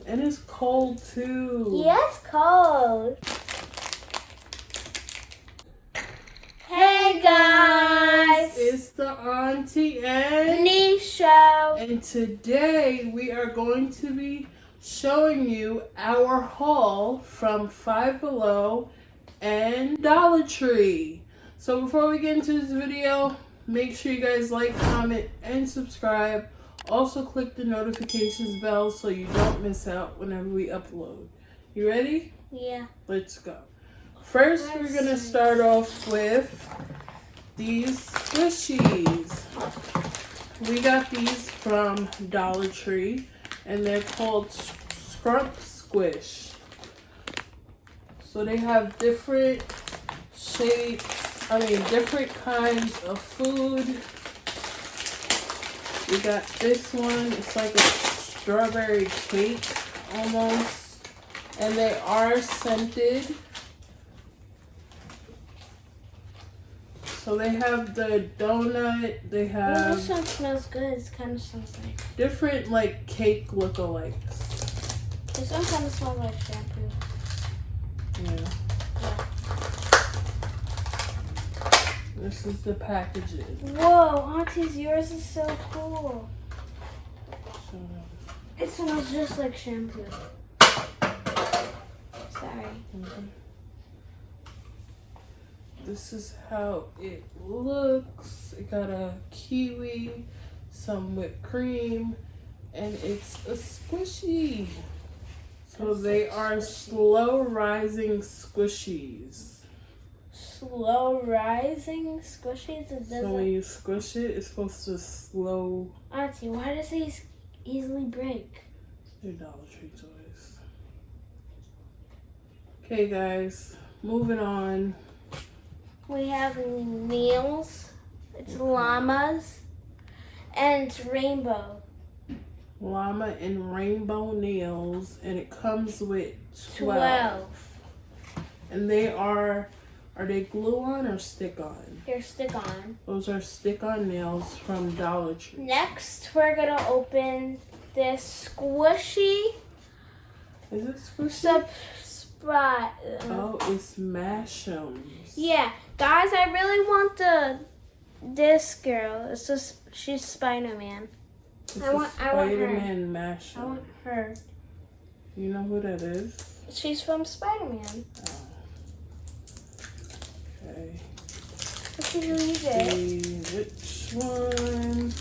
And it's cold too. Yeah, it's cold. Hey guys! It's the Auntie and Knee show. And today we are going to be showing you our haul from Five Below and Dollar Tree. So before we get into this video, make sure you guys like, comment, and subscribe. Also click the notifications bell so you don't miss out whenever we upload. You ready? Yeah. Let's go. First, we're going to start off with these squishies. We got these from Dollar Tree, and they're called Scrump Squish. So they have different shapes, different kinds of food. We got this one, it's like a strawberry cake almost, and they are scented. So they have the donut, they have... This one smells good. It kind of smells like... different, like, cake lookalikes. This one kind of smells like shampoo. Yeah. This is the packaging. Whoa, Auntie's, yours is so cool. So, It smells just like shampoo. Sorry. this is how it looks. It got a kiwi, some whipped cream, and it's a squishy. So they are slow rising squishies. Slow rising squishies? It So when you squish it, it's supposed to slow. Auntie, why does these easily break? They're Dollar Tree toys. Okay, guys, moving on. We have nails. It's llamas. And it's rainbow. Llama and rainbow nails, and it comes with 12. And they are they glue on or stick on? They're stick on. Those are stick on nails from Dollar Tree. Next, we're gonna open this squishy Is it squishy? Sprite. Oh, it's Mash'ems. Yeah, guys, I really want this girl. It's just she's Spider-Man. I want her. Spider-Man Mash'em. I want her. You know who that is? She's from Spider-Man. Oh. Okay. Let's read it. See which one.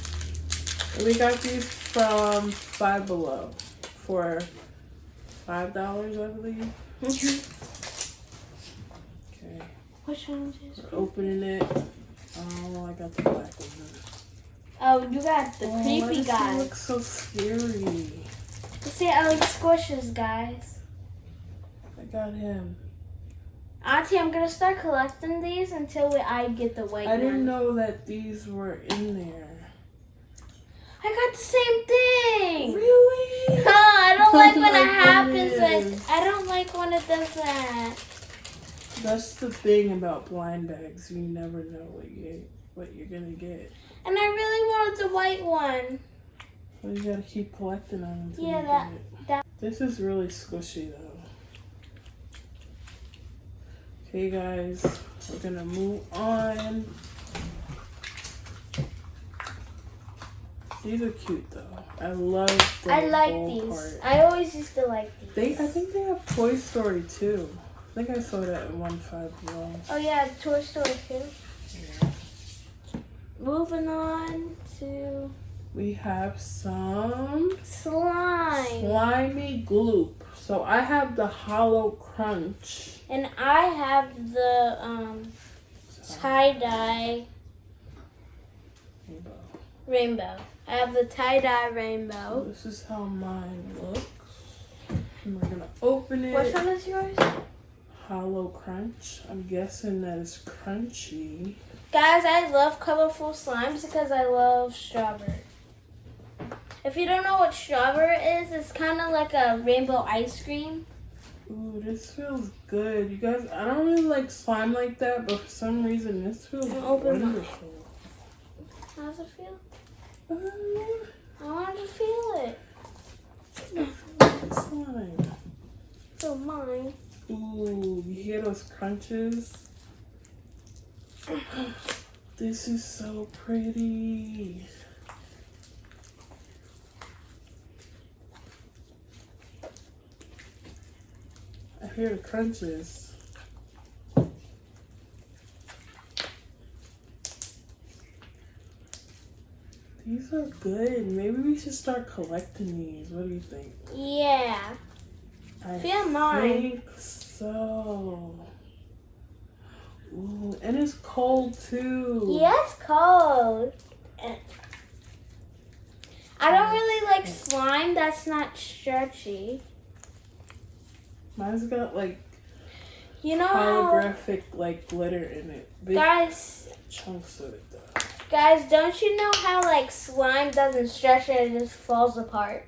We got these from Five Below for $5, I believe. Okay. Which one is this? We're opening it. Oh, I got the black one. Oh, you got the creepy This guy. looks so scary. You see, I like squishes, guys. I got him. Auntie, I'm gonna start collecting these until I get the white one. I didn't know that these were in there. I got the same thing. Really? No, I don't like when it Oh my happens. goodness. I don't like when it does that. That's the thing about blind bags. You never know what you're gonna get. And I really wanted the white one. Well, you gotta keep collecting them until Yeah, you that- get it. This is really squishy though. Okay, guys, we're gonna move on. These are cute though. I love the I like bowl these. part. I always used to like these. I think they have Toy Story too. I think I saw that in one Five Below. Oh yeah, Toy Story 2. Yeah. Moving on to We have some slime. slimy gloop. So I have the Hollow Crunch. And I have the tie-dye rainbow. I have the tie-dye rainbow. This is how mine looks. And we're gonna open it. Which one is yours? Hollow Crunch. I'm guessing that it's crunchy. Guys, I love colorful slimes because I love strawberry. If you don't know what strawberry is, it's kind of like a rainbow ice cream. Ooh, this feels good. You guys, I don't really like slime like that, but for some reason this feels wonderful. How does it feel? I want to feel it. Slime. hear those crunches? This is so pretty. I hear the crunches. These are good. Maybe we should start collecting these. What do you think? Yeah. I Feel mine. think so. Ooh, and it's cold too. Yeah, it's cold. I don't really like slime that's not stretchy. Mine's got like You know how, holographic like glitter in it. Big guys, chunks of it though. guys, don't you know how like slime doesn't stretch and it just falls apart?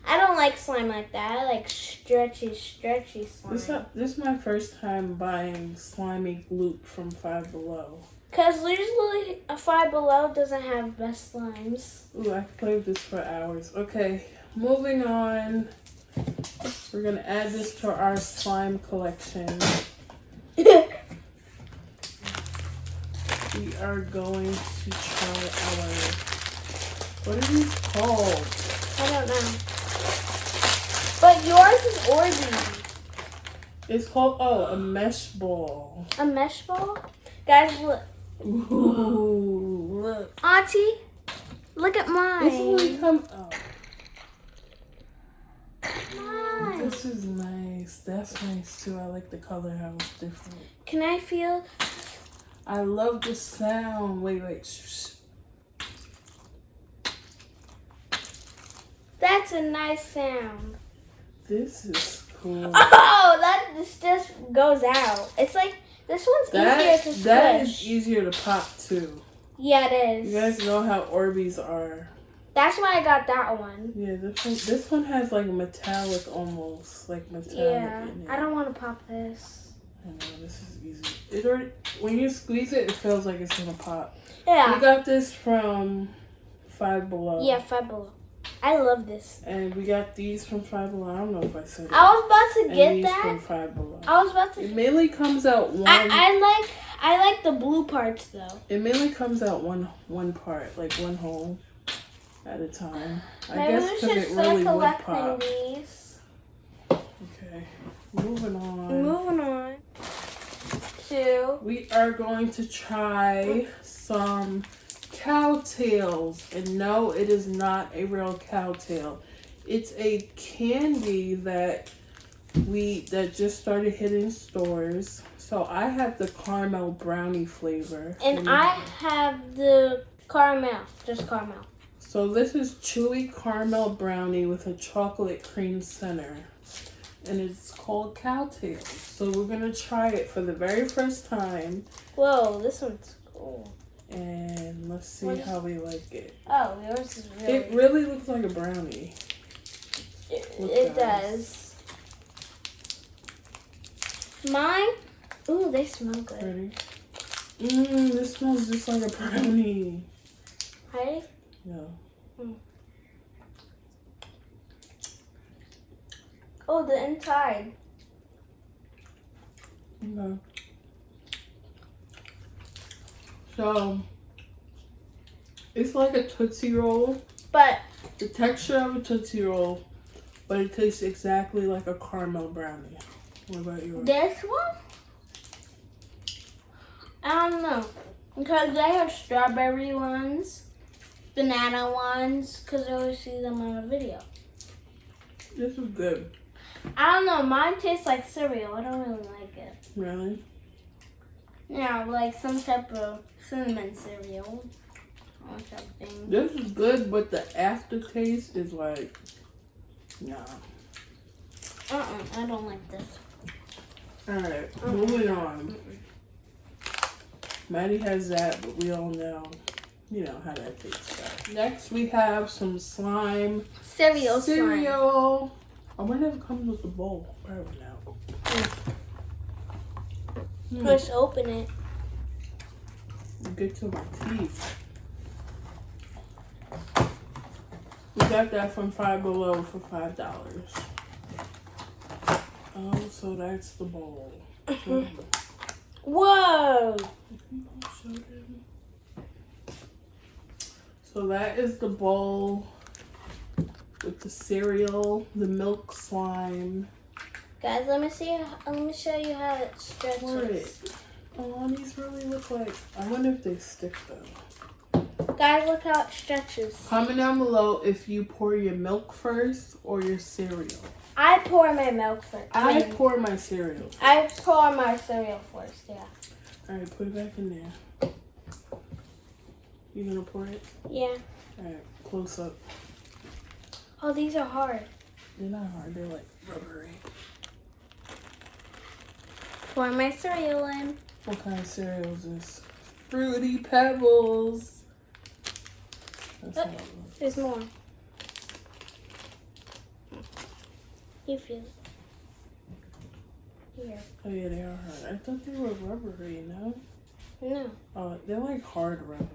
I don't like slime like that. I like stretchy slime. This is my first time buying slimy gloop from Five Below. Because usually a Five Below doesn't have best slimes. Ooh, I played this for hours. Okay, moving on. We're gonna add this to our slime collection. We are going to try our, what are these called? I don't know. But yours is Orbeez. It's called, oh, a mesh ball. A mesh ball? Guys, look. Ooh, look. Auntie, look at mine. This only come, oh, Mine. this is nice. That's nice too. I like the color, how it's different. Can I feel? I love the sound. Wait. Shh. That's a nice sound. This is cool. Oh, that just goes out. It's like, this one's easier to squish. That is easier to pop too. Yeah, it is. You guys know how Orbeez are. That's why I got that one. Yeah, this one has like metallic almost, like metallic Yeah, in it. I don't want to pop this. I know, this is easy. When you squeeze it, it feels like it's gonna pop. Yeah. We got this from Five Below. Yeah, Five Below. I love this. And we got these from Five Below. I don't know if I said it. I was about to get these that. from Five Below. I was about to. It mainly comes out one. I like the blue parts though. It mainly comes out one part, like one hole at a time. I Maybe guess we because should it start really would collecting pop. these. Okay, moving on. Moving on to We are going to try some cow tails, and no, it is not a real cow tail. It's a candy that just started hitting stores. So I have the caramel brownie flavor, and I have the caramel, just caramel. So this is chewy caramel brownie with a chocolate cream center. And it's called cow tails. So we're going to try it for the very first time. Whoa, this one's cool. And let's see how we like it. Oh, yours is really... It really looks like a brownie. It does. Mine? Ooh, they smell good. Ready? This smells just like a brownie. Ready? No. Oh, the inside. Okay. So, it's like a Tootsie Roll. But The texture of a Tootsie Roll, but it tastes exactly like a caramel brownie. What about yours? this one? I don't know. Because they have strawberry ones, banana ones, because I always see them on a video. This is good. I don't know. Mine tastes like cereal. I don't really like it. Really? Yeah, like some type of cinnamon cereal or something. This is good, but the aftertaste is like, nah. I don't like this. Alright, moving on. Maddie has that, but we all know, how that tastes. Next, we have some slime. Cereal. I wonder if it comes with the bowl. Probably now. Let's open it. Get to my teeth. We got that from Five Below for $5. Oh, so that's the bowl. Whoa! So that is the bowl with the cereal, the milk slime. Guys, let me show you how it stretches. What? Oh, these really look like. I wonder if they stick though. Guys, look how it stretches. Comment down below if you pour your milk first or your cereal. I pour my milk first. I pour my cereal. I pour my cereal first, yeah. Alright, put it back in there. You gonna pour it? Yeah. Alright, close up. Oh, these are hard. They're not hard, they're like rubbery. Pour my cereal in. What kind of cereal is this? Fruity Pebbles. That's how it looks. There's more. You feel it. Here. Oh yeah, they are hard. I thought they were rubbery, no? No. Oh, they're like hard rubber.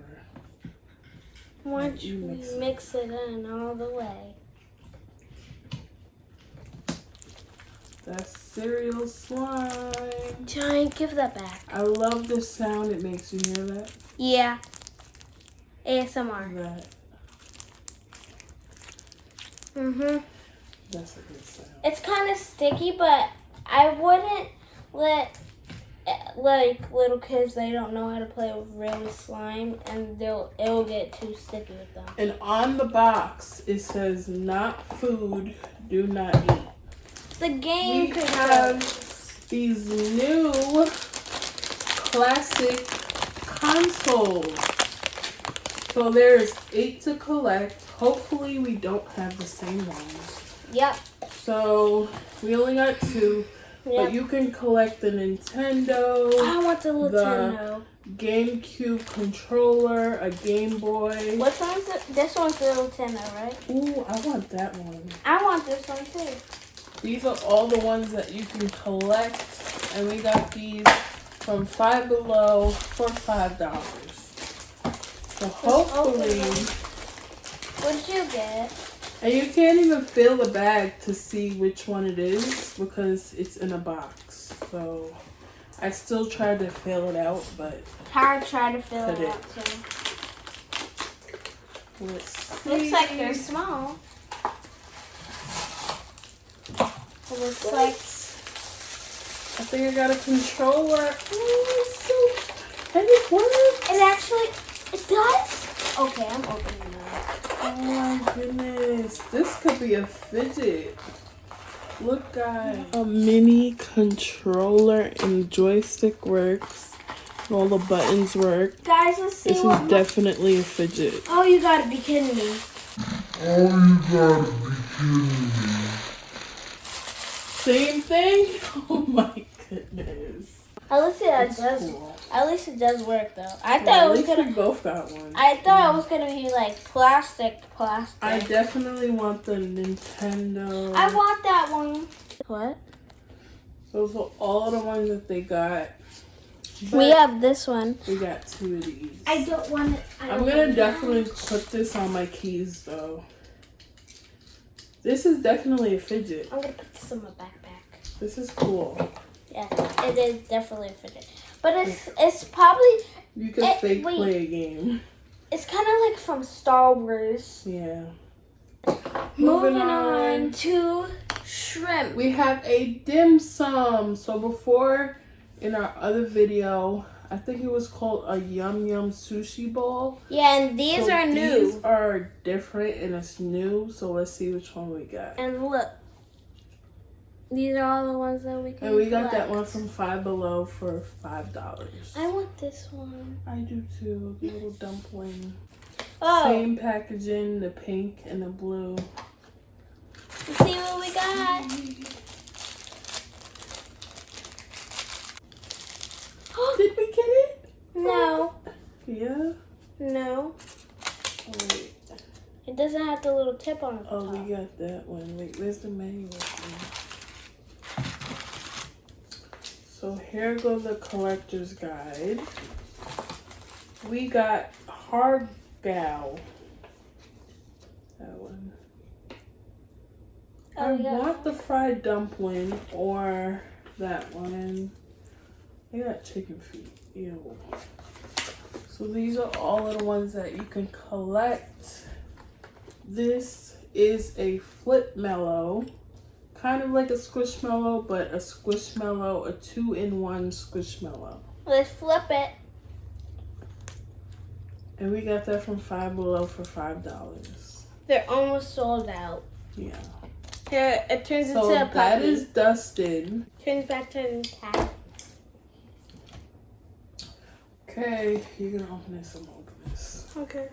Once you we mix it in all the way. That's cereal slime. Giant, give that back. I love the sound it makes. You hear that? Yeah. ASMR. That. That's a good sound. It's kind of sticky, but I wouldn't let like little kids. They don't know how to play with real slime, and it'll get too sticky with them. And on the box it says "Not food, do not eat." The game We could have these new classic consoles. So there's 8 to collect. Hopefully we don't have the same ones. Yep. So we only got 2. Yep. But you can collect the Nintendo, I want the Nintendo. GameCube controller, a Game Boy. Which one's it? This one's the Nintendo, right? Ooh, I want that one. I want this one too. These are all the ones that you can collect, and we got these from Five Below for $5. So hopefully, What did you get? and you can't even feel the bag to see which one it is because it's in a box. So I still tried to fill it out, but Tara tried to fill it Put it. out too. let's see. Looks like they're small. It looks like I think I got a controller. Oh, it's so, and it works. it actually does. Okay, I'm opening it. Oh my goodness. This could be a fidget. Look guys. A mini controller and joystick works. All the buttons work. Guys, let's see This what. is definitely a fidget. Oh, you gotta be kidding me. Same thing? Oh my goodness. At least it It's does. cool. At least it does work though. I Well, thought at it was least gonna. we both got one. I thought it was gonna be like plastic. I definitely want the Nintendo. I want that one. What? Those are all the ones that they got. We But have this one. we got 2 of these. I don't want it. I'm gonna definitely put this on my keys though. This is definitely a fidget. I'm gonna put this in my backpack. This is cool. Yeah, it is definitely a fidget. But it's probably You can fake wait. play a game. it's kind of like from Star Wars. Yeah. Moving on to shrimp. We have a dim sum. So before, in our other video, I think it was called a yum yum sushi bowl. Yeah, and these So are new. These are different and it's new. So let's see which one we got. And look, these are all the ones that we can. And we got that collect. one from Five Below for $5. I want this one. I do too. The little dumpling. Oh, Same packaging, the pink and the blue. let's see what we got. Did we get it? No, Yeah. no, Oh, wait. it doesn't have the little tip on the Oh, top. we got that one. Wait, where's the manual? So here goes the collector's guide. We got Hargao. That one. Oh, I yeah. want the fried dumpling or that one. They got chicken feet. Ew. So these are all of the ones that you can collect. This is a flip mellow. Kind of like a squishmallow, but a squishmallow, a 2-in-1 squishmallow. Let's flip it. And we got that from Five Below for $5. They're almost sold out. Yeah. Here, it turns So into a puppy. that is dusted. Turns back to a cat. Okay, you're gonna open this and open this. Okay.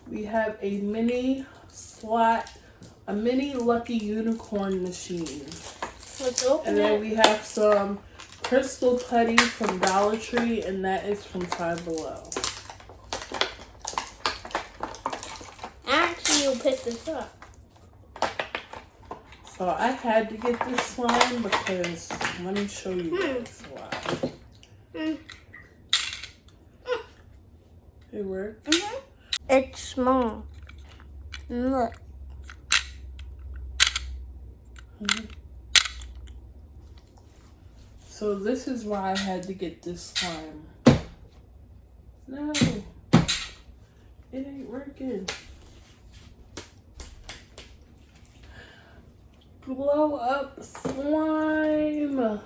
We have a mini slot, a mini Lucky Unicorn machine. Let's open And then it. we have some Crystal Putty from Dollar Tree, and that is from Five Below. Actually, you'll pick this up. So I had to get this slime because let me show you guys why. It worked. It's small. Look. So this is why I had to get this slime. No, it ain't working. Blow up slime.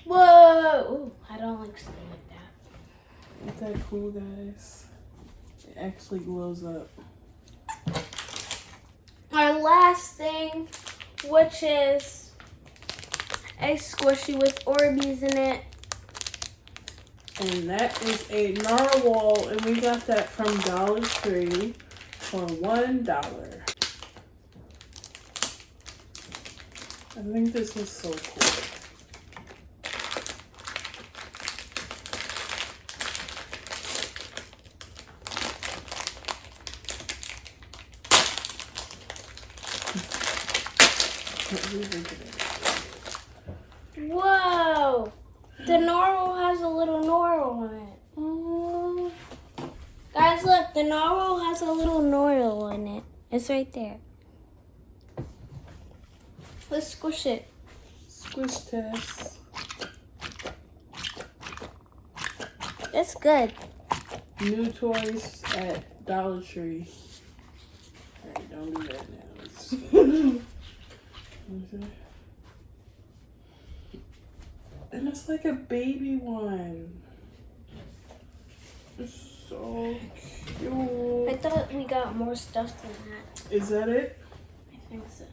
Whoa! Ooh, I don't like slime like that. Isn't that cool, guys? It actually glows up. Our last thing, which is a squishy with Orbeez in it. And that is a narwhal, and we got that from Dollar Tree for $1. I think this is so cool. Whoa! The narwhal has a little narwhal in it. Oh. Guys, look, the narwhal has a little narwhal in it. It's right there. Let's squish it. Squish test. It's good. New toys at Dollar Tree. Alright, don't do that now. And it's like a baby one. It's so cute. I thought we got more stuff than that. Is that it? I think so.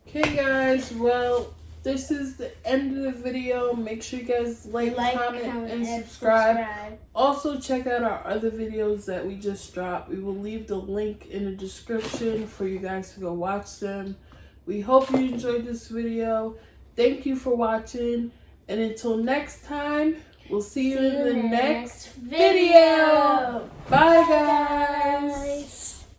Okay guys, well, this is the end of the video. Make sure you guys like, comment, and subscribe. Also, check out our other videos that we just dropped. We will leave the link in the description for you guys to go watch them. We hope you enjoyed this video. Thank you for watching. And until next time, we'll see you in the next video. Bye, guys.